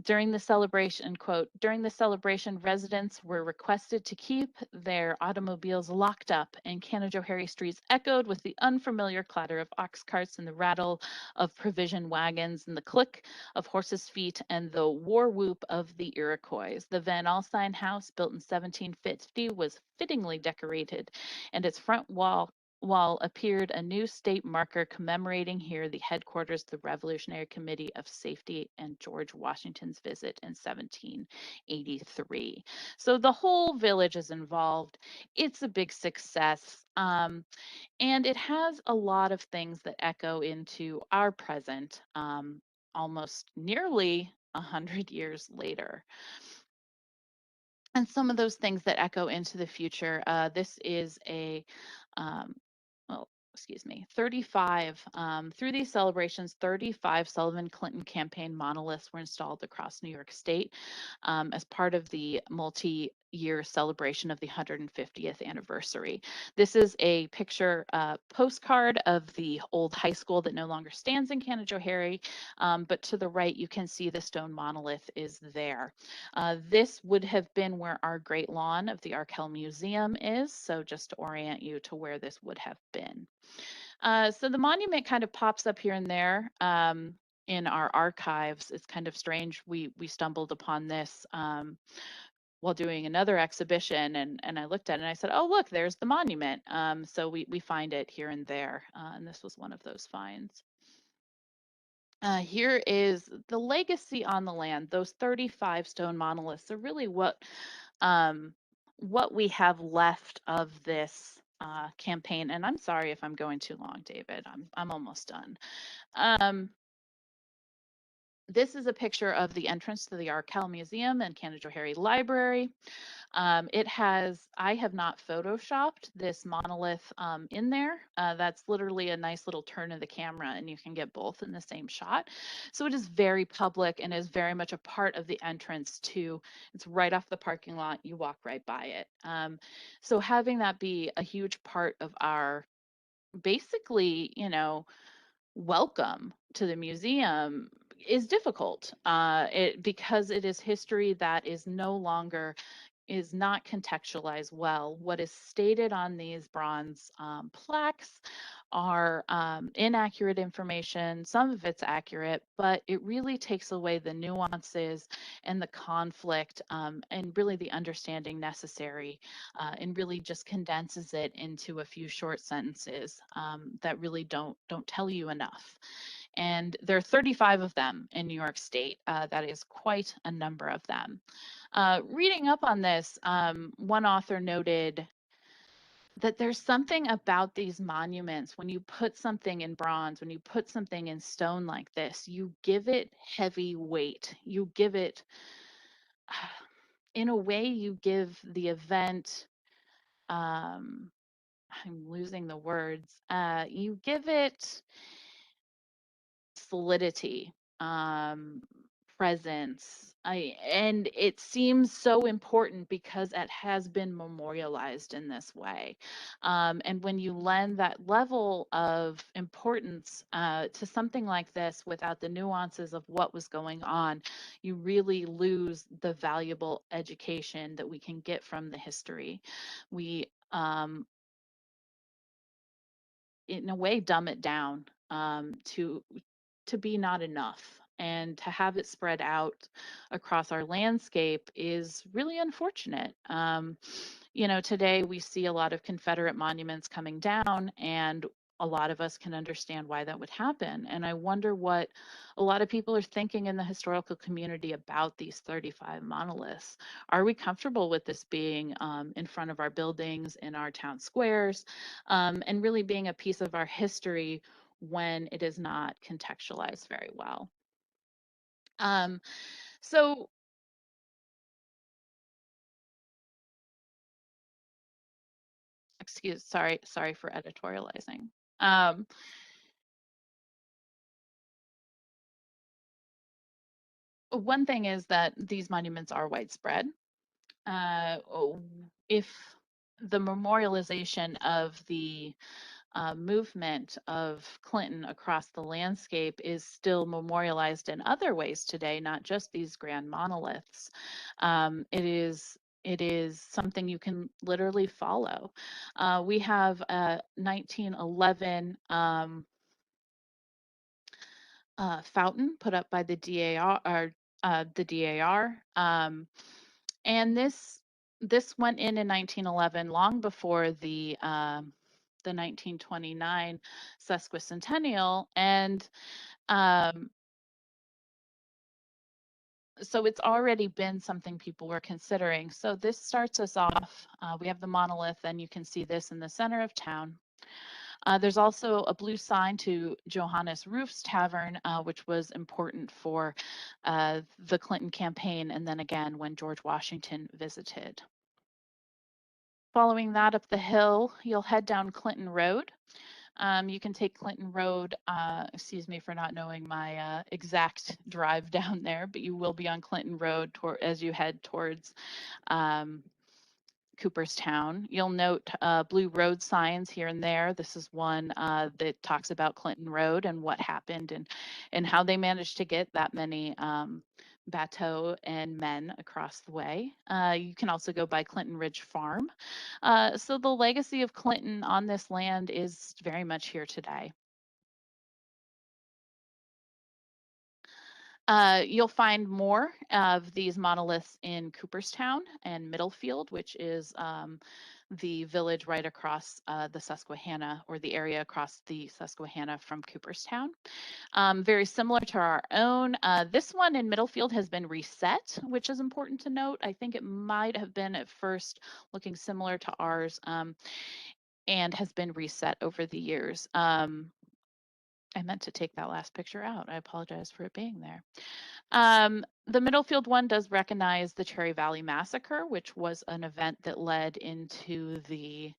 During the celebration, quote, during the celebration, residents were requested to keep their automobiles locked up, and Canajoharie streets echoed with the unfamiliar clatter of ox carts and the rattle of provision wagons and the click of horses' feet and the war whoop of the Iroquois. The Van Alstyne House, built in 1750, was fittingly decorated, and its front wall appeared a new state marker commemorating here the headquarters of the Revolutionary Committee of Safety and George Washington's visit in 1783. So the whole village is involved. It's a big success. And it has a lot of things that echo into our present, almost nearly 100 years later. And some of those things that echo into the future. This is a well, excuse me, 35, through these celebrations, 35 Sullivan Clinton Campaign monoliths were installed across New York State as part of the multi-year celebration of the 150th anniversary. This is a picture postcard of the old high school that no longer stands in Canajoharie, but to the right you can see the stone monolith is there. This would have been where our great lawn of the Arkell Museum is, so just to orient you to where this would have been. So the monument kind of pops up here and there in our archives. It's kind of strange. We stumbled upon this while doing another exhibition, and I looked at it and I said, oh, look, there's the monument. So we find it here and there, and this was one of those finds. Here is the legacy on the land. Those 35 stone monoliths are really what we have left of this campaign. And I'm sorry if I'm going too long, David. I'm almost done. This is a picture of the entrance to the Arkell Museum and Canajoharie Library. I have not photoshopped this monolith in there. That's literally a nice little turn of the camera and you can get both in the same shot. So it is very public and is very much a part of the entrance it's right off the parking lot. You walk right by it. So having that be a huge part of our basically, welcome to the museum is difficult because it is history that is not contextualized well. What is stated on these bronze plaques are inaccurate information. Some of it's accurate, but it really takes away the nuances and the conflict and really the understanding necessary and really just condenses it into a few short sentences that really don't tell you enough. And there are 35 of them in New York State. That is quite a number of them. Reading up on this, one author noted that there's something about these monuments when you put something in bronze, when you put something in stone like this, you give it heavy weight. You give it, in a way, you give the event, I'm losing the words, you give it solidity, presence. And it seems so important because it has been memorialized in this way. And when you lend that level of importance to something like this without the nuances of what was going on, you really lose the valuable education that we can get from the history. We in a way dumb it down to be not enough, and to have it spread out across our landscape is really unfortunate. Today we see a lot of Confederate monuments coming down, and a lot of us can understand why that would happen. And I wonder what a lot of people are thinking in the historical community about these 35 monoliths. Are we comfortable with this being in front of our buildings, in our town squares, and really being a piece of our history when it is not contextualized very well? So sorry for editorializing. One thing is that these monuments are widespread. If the memorialization of the movement of Clinton across the landscape is still memorialized in other ways today, not just these grand monoliths, it is something you can literally follow. We have a 1911 fountain put up by the DAR, or the DAR, and this went in 1911, long before the 1929 Sesquicentennial, and so it's already been something people were considering. So this starts us off. We have the monolith, and you can see this in the center of town. There's also a blue sign to Johannes Roof's Tavern, which was important for the Clinton campaign, and then again when George Washington visited. Following that up the hill, you'll head down Clinton Road. You can take Clinton Road, excuse me for not knowing my exact drive down there, but you will be on Clinton Road as you head towards Cooperstown. You'll note blue road signs here and there. This is one that talks about Clinton Road and what happened and how they managed to get that many bateaux and men across the way. You can also go by Clinton Ridge Farm. So the legacy of Clinton on this land is very much here today. You'll find more of these monoliths in Cooperstown and Middlefield, which is the village right across the Susquehanna, or the area across the Susquehanna from Cooperstown. Very similar to our own. This one in Middlefield has been reset, which is important to note. I think it might have been at first looking similar to ours, and has been reset over the years. I meant to take that last picture out. I apologize for it being there. The Middlefield one does recognize the Cherry Valley Massacre, which was an event that led into the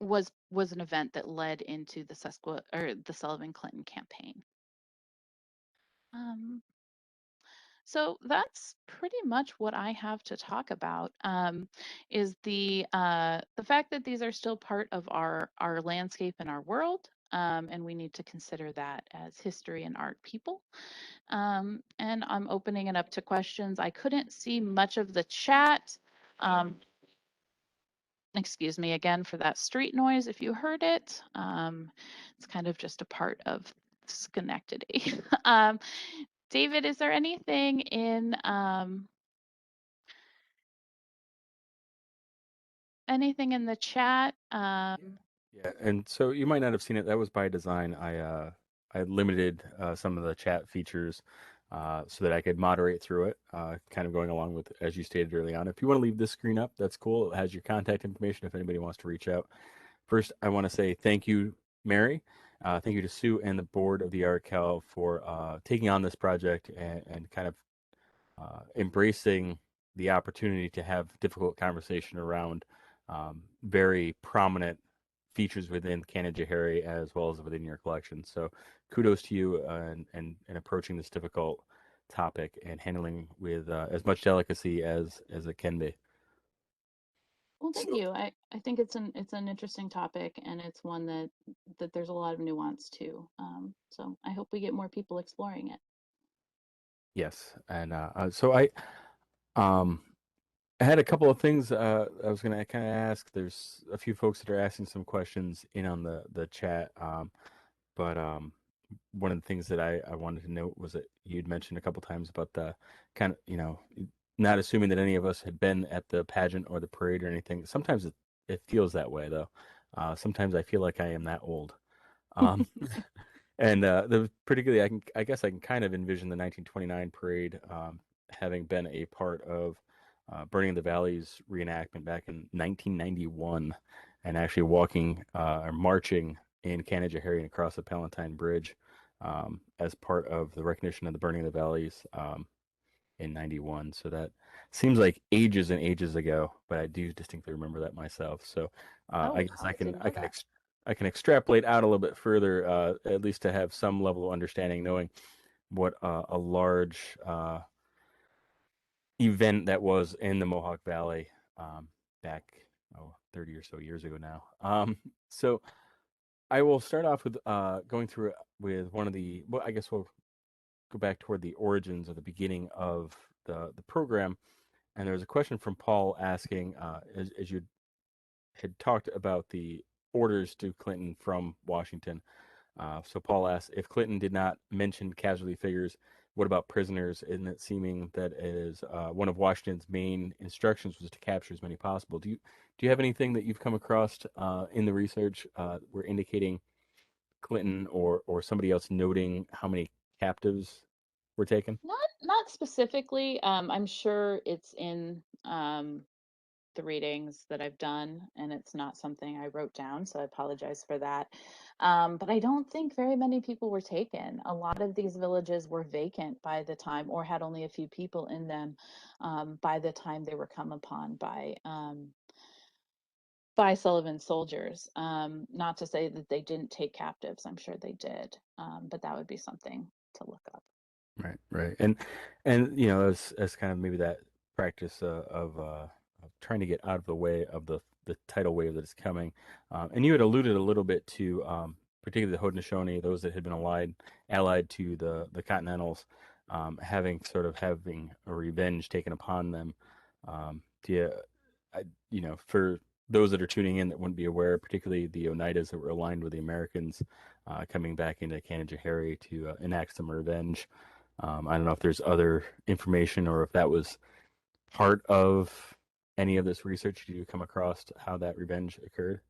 was an event that led into the Sullivan Clinton Campaign. So that's pretty much what I have to talk about. Is the fact that these are still part of our landscape and our world, and we need to consider that as history and art people. And I'm opening it up to questions. I couldn't see much of the chat. Excuse me again for that street noise if you heard it. It's kind of just a part of Schenectady. David, is there anything in the chat? Yeah, and so you might not have seen it. That was by design. I limited some of the chat features so that I could moderate through it, kind of going along with, as you stated early on. If you want to leave this screen up, that's cool. It has your contact information if anybody wants to reach out. First, I want to say thank you, Mary. Thank you to Sue and the board of the Arkell for taking on this project and kind of embracing the opportunity to have difficult conversation around very prominent features within Canajoharie as well as within your collection. So kudos to you and approaching this difficult topic and handling with as much delicacy as it can be. Well, thank you. I think it's an interesting topic, and it's one that there's a lot of nuance to. So I hope we get more people exploring it. Yes, and so I had a couple of things I was going to kind of ask. There's a few folks that are asking some questions in on the chat, but one of the things that I wanted to note was that you'd mentioned a couple times about the kind of, not assuming that any of us had been at the pageant or the parade or anything. Sometimes it feels that way, though. Sometimes I feel like I am that old. Um, and particularly, I guess I can kind of envision the 1929 parade having been a part of Burning the Valley's reenactment back in 1991, and actually walking or marching in Canajoharie and across the Palatine Bridge as part of the recognition of the Burning of the Valleys in 91. So that seems like ages and ages ago, but I do distinctly remember that myself. So I guess I can extrapolate out a little bit further, at least to have some level of understanding, knowing what a large event that was in the Mohawk Valley back 30 or so years ago now. So I will start off with going through with one of the. Well, I guess we'll go back toward the origins or the beginning of the program. And there's a question from Paul asking, as you had talked about the orders to Clinton from Washington. So Paul asks, if Clinton did not mention casualty figures, what about prisoners? Isn't it seeming that is one of Washington's main instructions was to capture as many possible? Do you have anything that you've come across in the research where indicating Clinton or somebody else noting how many captives were taken? Not specifically. I'm sure it's in the readings that I've done, and it's not something I wrote down, so I apologize for that. But I don't think very many people were taken. A lot of these villages were vacant by the time, or had only a few people in them by the time they were come upon by Sullivan soldiers. Not to say that they didn't take captives. I'm sure they did, but that would be something to look up. Right, and as kind of maybe that practice of trying to get out of the way of the tidal wave that is coming, and you had alluded a little bit to particularly the Haudenosaunee, those that had been allied to the Continentals, having a revenge taken upon them. Do you, for those that are tuning in that wouldn't be aware, particularly the Oneidas that were aligned with the Americans, coming back into Canajoharie to enact some revenge. I don't know if there's other information or if that was part of any of this research. Did you come across how that revenge occurred?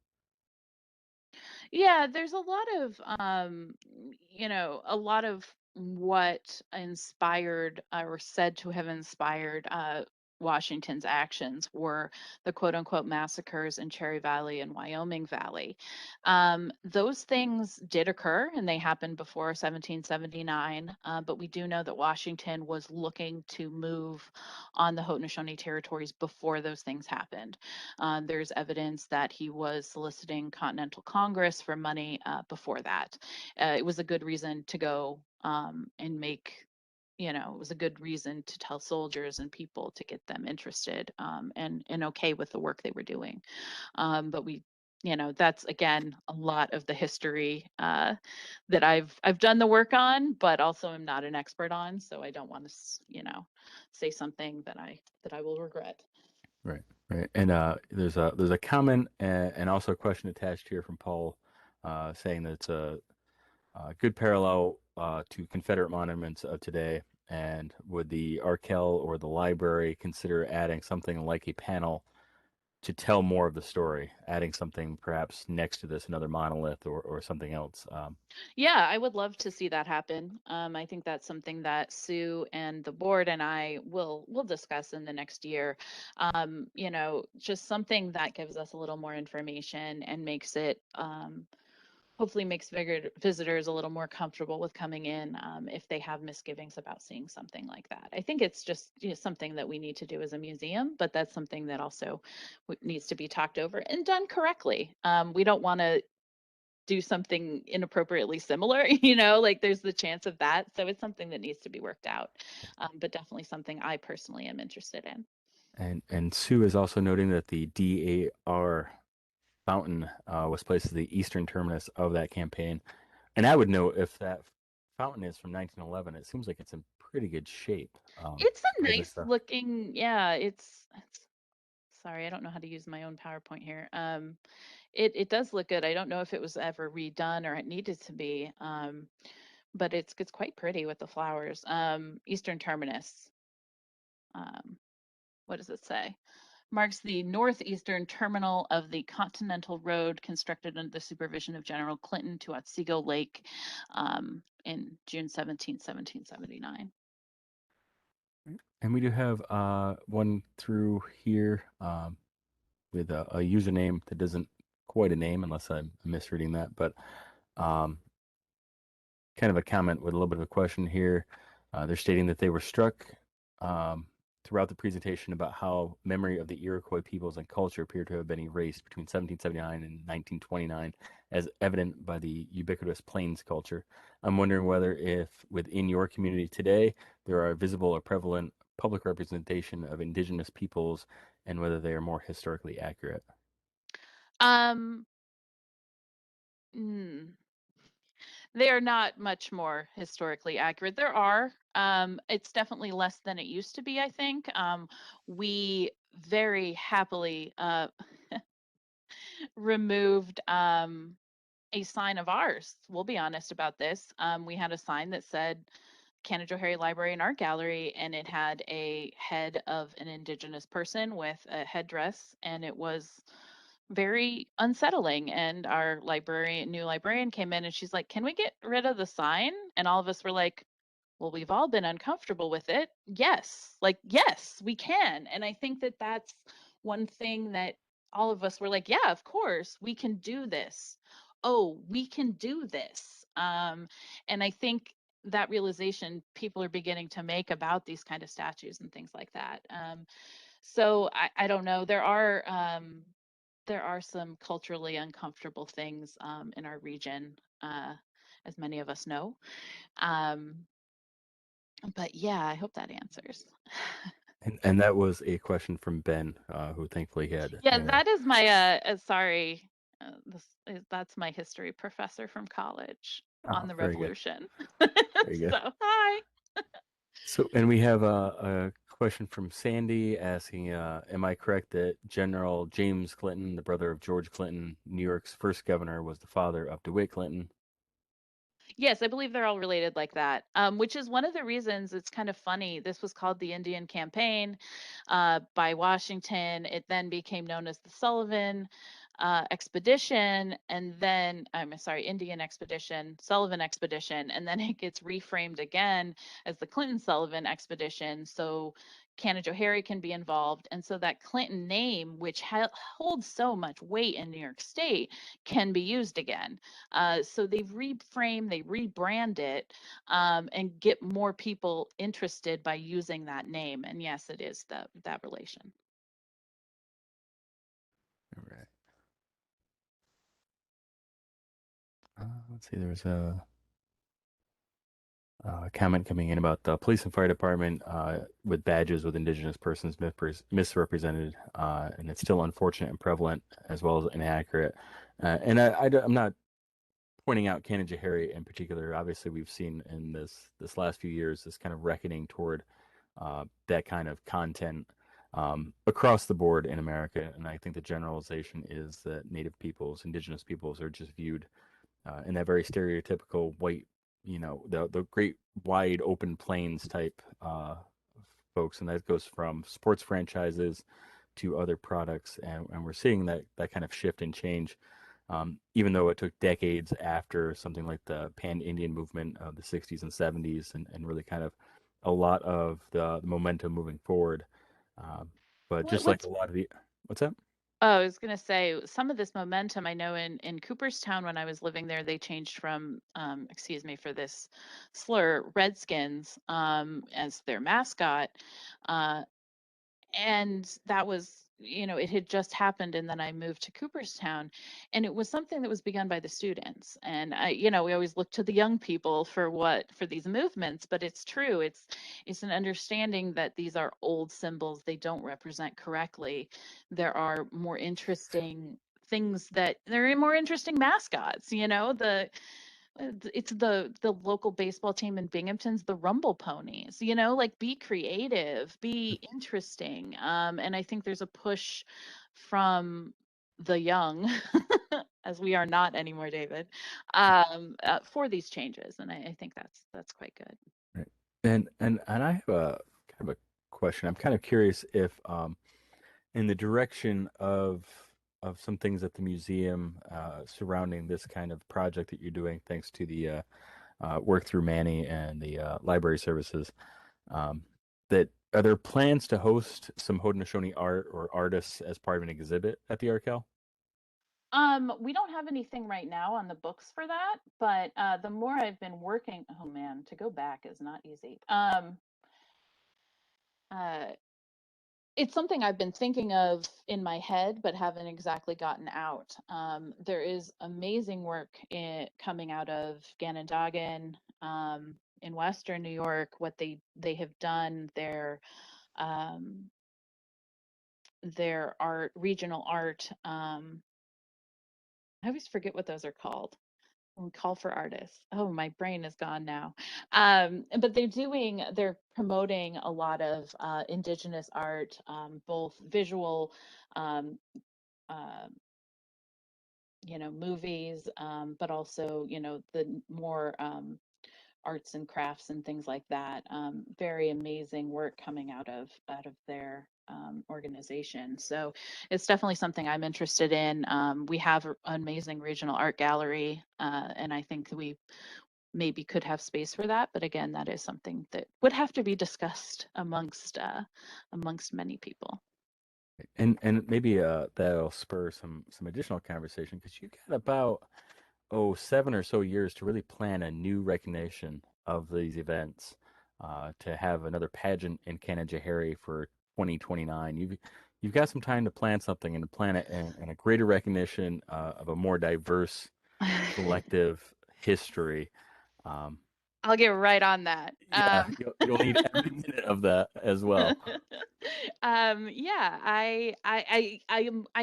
Yeah, there's a lot of a lot of what inspired or said to have inspired Washington's actions were the quote unquote massacres in Cherry Valley and Wyoming Valley. Those things did occur and they happened before 1779, but we do know that Washington was looking to move on the Haudenosaunee territories before those things happened. There's evidence that he was soliciting Continental Congress for money before that. It was a good reason to go and make, it was a good reason to tell soldiers and people to get them interested and okay with the work they were doing. But that's again a lot of the history that I've done the work on, but also am not an expert on. So I don't want to, say something that I will regret. Right, right. And there's a comment and also a question attached here from Paul, saying that it's a good parallel to Confederate monuments of today. And would the Arkell or the library consider adding something like a panel to tell more of the story, adding something perhaps next to this, another monolith or something else? Yeah, I would love to see that happen. I think that's something that Sue and the board and I will discuss in the next year. Just something that gives us a little more information and makes it hopefully makes visitors a little more comfortable with coming in if they have misgivings about seeing something like that. I think it's just something that we need to do as a museum, but that's something that also needs to be talked over and done correctly. We don't want to do something inappropriately similar, like there's the chance of that. So it's something that needs to be worked out, but definitely something I personally am interested in. And Sue is also noting that the DAR fountain was placed as the eastern terminus of that campaign. And I would note if that fountain is from 1911, it seems like it's in pretty good shape. It's a For nice this, looking, yeah, it's sorry, I don't know how to use my own PowerPoint here. It does look good. I don't know if it was ever redone or it needed to be, but it's quite pretty with the flowers. Eastern terminus. Um, what does it say? Marks the northeastern terminal of the Continental Road constructed under the supervision of General Clinton to Otsego Lake in June 17, 1779. and we do have one through here with a username that isn't quite a name, unless I'm misreading that, but um, kind of a comment with a little bit of a question here. They're stating that they were struck um, throughout the presentation about how memory of the Iroquois peoples and culture appear to have been erased between 1779 and 1929, as evident by the ubiquitous Plains culture. I'm wondering whether, if within your community today, there are visible or prevalent public representation of indigenous peoples and whether they are more historically accurate. Um, mm, they are not much more historically accurate. There are. It's definitely less than it used to be, I think. We very happily removed a sign of ours. We'll be honest about this. We had a sign that said Canajoharie Library and Art Gallery, and it had a head of an indigenous person with a headdress, and it was very unsettling. And our new librarian came in and she's like, "Can we get rid of the sign?" And all of us were like, "Well, we've all been uncomfortable with it. Yes, like, yes, we can." And I think that that's one thing that all of us were like, "Yeah, of course, we can do this. Oh, we can do this." And I think that realization people are beginning to make about these kind of statues and things like that. So I don't know. There are some culturally uncomfortable things in our region, as many of us know. Um, but yeah, I hope that answers. And that was a question from Ben, who thankfully had. Yeah, that is my sorry. That's my history professor from college on Oh, the very good. revolution. Very good. So, hi. So, and we have a question from Sandy asking, am I correct that General James Clinton, the brother of George Clinton, New York's first governor, was the father of DeWitt Clinton? Yes, I believe they're all related like that, which is one of the reasons it's kind of funny. This was called the Indian Campaign by Washington. It then became known as the Sullivan Expedition, and then I'm sorry, Indian Expedition, Sullivan Expedition, and then it gets reframed again as the Clinton Sullivan Expedition. So Canajoharie can be involved, and so that Clinton name, which holds so much weight in New York State, can be used again. So they reframe, they rebrand it, and get more people interested by using that name. And yes, it is that relation. All right. Let's see. There's a comment coming in about the police and fire department with badges with indigenous persons misrepresented, and it's still unfortunate and prevalent as well as inaccurate. And I'm not pointing out Canajoharie in particular. Obviously, we've seen in this last few years this kind of reckoning toward that kind of content across the board in America. And I think the generalization is that Native peoples, indigenous peoples, are just viewed in that very stereotypical white, the great wide open plains type folks, and that goes from sports franchises to other products, and we're seeing that kind of shift and change. Even though it took decades after something like the Pan-Indian movement of the 60s and 70s, and really kind of a lot of the momentum moving forward. But just like What's a lot of the, what's that? Oh, I was going to say some of this momentum I know in Cooperstown when I was living there, they changed from, excuse me for this slur, Redskins as their mascot. Uh, and that was, it had just happened, and then I moved to Cooperstown, and it was something that was begun by the students. And we always look to the young people for these movements, but it's true. It's an understanding that these are old symbols. They don't represent correctly. There are more interesting things that there are more interesting mascots. It's the local baseball team in Binghamton's the Rumble Ponies, like be creative, be interesting. And I think there's a push from the young, as we are not anymore, David, for these changes. And I think that's quite good. Right. And I have a kind of a question. I'm kind of curious if in the direction of some things at the museum surrounding this kind of project that you're doing, thanks to the work through Manny and the library services, um, that are there plans to host some Haudenosaunee art or artists as part of an exhibit at the Arkell? We don't have anything right now on the books for that, but the more I've been working, oh man, to go back is not easy. Uh, it's something I've been thinking of in my head, but haven't exactly gotten out. There is amazing work coming out of Ganondagan in Western New York. What they have done, um, their art, regional art. I always forget what those are called. Call for artists. Oh, my brain is gone now. But they're promoting a lot of indigenous art, both visual, um, uh, movies, but also, the more arts and crafts and things like that. Very amazing work coming out of their organization. So it's definitely something I'm interested in. We have an amazing regional art gallery, and I think we maybe could have space for that. But again, that is something that would have to be discussed amongst many people. And maybe that'll spur some additional conversation because you got about 7 or so years to really plan a new recognition of these events, to have another pageant in Canajoharie for 2029. You've got some time to plan something and to plan it and a greater recognition of a more diverse collective history. Um, I'll get right on that. yeah, you'll need every minute of that as well. Yeah, I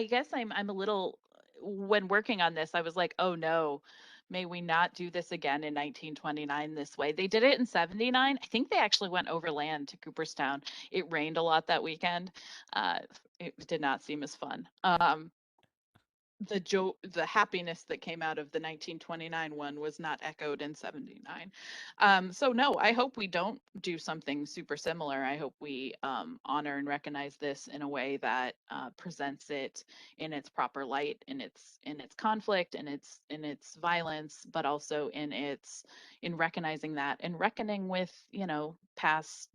guess I'm a little, when working on this, I was like, oh no, may we not do this again in 1929 this way. They did it in 79. I think they actually went overland to Cooperstown. It rained a lot that weekend. Uh, it did not seem as fun. the happiness that came out of the 1929 one was not echoed in 79. So no, I hope we don't do something super similar. I hope we honor and recognize this in a way that presents it in its proper light, in its conflict, in its violence, but also in recognizing that and reckoning with, you know,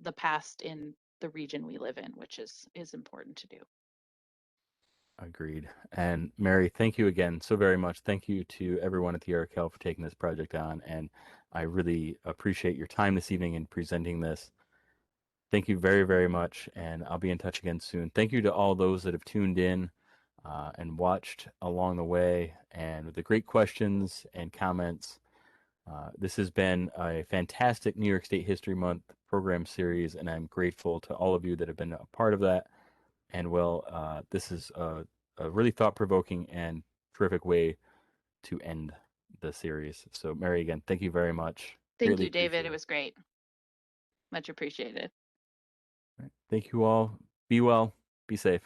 the past in the region we live in, which is important to do. Agreed. And Mary, thank you again so very much. Thank you to everyone at the Arkell for taking this project on. And I really appreciate your time this evening in presenting this. Thank you very, very much. And I'll be in touch again soon. Thank you to all those that have tuned in and watched along the way and with the great questions and comments. This has been a fantastic New York State History Month program series, and I'm grateful to all of you that have been a part of that. And well, this is a really thought-provoking and terrific way to end the series. So, Mary, again, thank you very much. Thank Greatly you, David. appreciate It it. was great. Much appreciated. All right. Thank you all. Be well. Be safe.